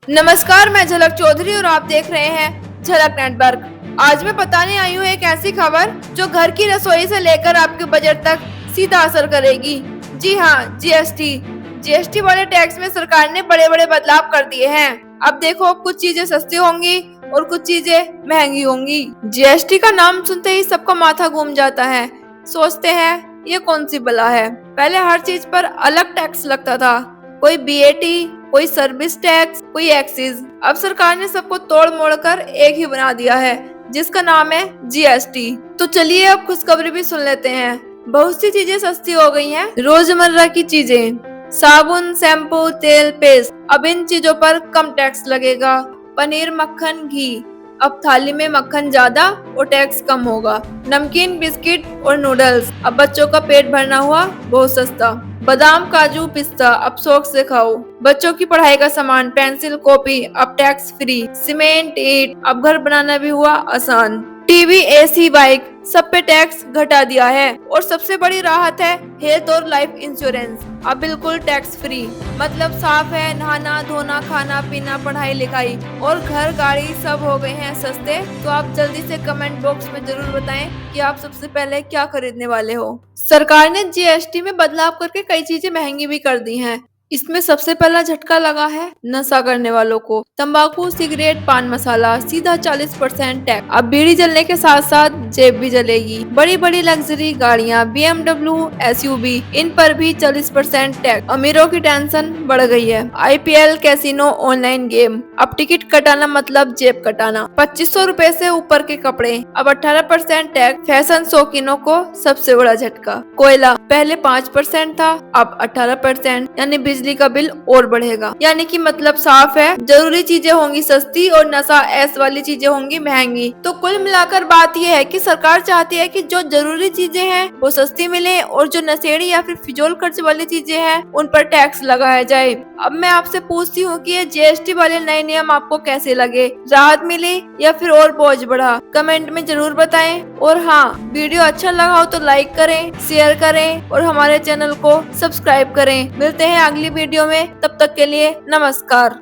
नमस्कार, मैं झलक चौधरी और आप देख रहे हैं झलक नेटवर्क। आज मैं बताने आई हूँ एक ऐसी खबर जो घर की रसोई से लेकर आपके बजट तक सीधा असर करेगी। जी हाँ, जीएसटी वाले टैक्स में सरकार ने बड़े बड़े बदलाव कर दिए हैं। अब देखो, कुछ चीजें सस्ती होंगी और कुछ चीजें महंगी होंगी। जीएसटी का नाम सुनते ही सबका माथा घूम जाता है। सोचते हैं ये कौन सी बला है। पहले हर चीज पर अलग टैक्स लगता था, कोई बीएटी, कोई सर्विस टैक्स, कोई एक्सीज। अब सरकार ने सबको तोड़ मोड़ कर एक ही बना दिया है, जिसका नाम है जीएसटी। तो चलिए अब खुशखबरी भी सुन लेते हैं। बहुत सी चीजें सस्ती हो गई हैं। रोजमर्रा की चीजें, साबुन, शैम्पू, तेल, पेस्ट, अब इन चीजों पर कम टैक्स लगेगा। पनीर, मक्खन, घी, अब थाली में मक्खन ज्यादा और टैक्स कम होगा। नमकीन, बिस्किट और नूडल्स, अब बच्चों का पेट भरना हुआ बहुत सस्ता। बादाम, काजू, पिस्ता, अब शौक से खाओ। बच्चों की पढ़ाई का सामान, पेंसिल, कॉपी, अब टैक्स फ्री। सीमेंट, ईंट, अब घर बनाना भी हुआ आसान। टीवी, एसी, बाइक, सब पे टैक्स घटा दिया है। और सबसे बड़ी राहत है हेल्थ और लाइफ इंश्योरेंस, अब बिल्कुल टैक्स फ्री। मतलब साफ है, नहाना धोना, खाना पीना, पढ़ाई लिखाई और घर गाड़ी सब हो गए हैं सस्ते। तो आप जल्दी से कमेंट बॉक्स में जरूर बताएं कि आप सबसे पहले क्या खरीदने वाले हो। सरकार ने जीएसटी में बदलाव करके कई चीजें महंगी भी कर दी हैं। इसमें सबसे पहला झटका लगा है नशा करने वालों को। तंबाकू, सिगरेट, पान मसाला, सीधा 40% टैक्स। अब बीड़ी जलने के साथ साथ जेब भी जलेगी। बड़ी बड़ी लग्जरी गाड़ियां, बीएमडब्ल्यू, एसयूवी, इन पर भी 40% टैक्स। अमीरों की टेंशन बढ़ गई है। आईपीएल, कैसीनो, ऑनलाइन गेम, अब टिकट कटाना मतलब जेब कटाना। 2500 रुपए से ऊपर के कपड़े, अब 18% टैक्स। फैशन शौकीनों को सबसे बड़ा झटका। कोयला पहले 5% था, अब 18%, यानी बिजली का बिल और बढ़ेगा। यानी कि मतलब साफ है, जरूरी चीजें होंगी सस्ती और नशा ऐश वाली चीजें होंगी महंगी। तो कुल मिलाकर बात यह है कि सरकार चाहती है कि जो जरूरी चीजें हैं वो सस्ती मिले और जो नशेड़ी या फिर फिजूल खर्च वाली चीजें हैं उन पर टैक्स लगाया जाए। अब मैं आपसे पूछती हूँ कि ये जीएसटी वाले नए नियम आपको कैसे लगे? राहत मिली या फिर और बोझ बढ़ा? कमेंट में जरूर बताएं। और हाँ, वीडियो अच्छा लगा हो तो लाइक करें, शेयर करें और हमारे चैनल को सब्सक्राइब करें। मिलते हैं अगली वीडियो में, तब तक के लिए नमस्कार।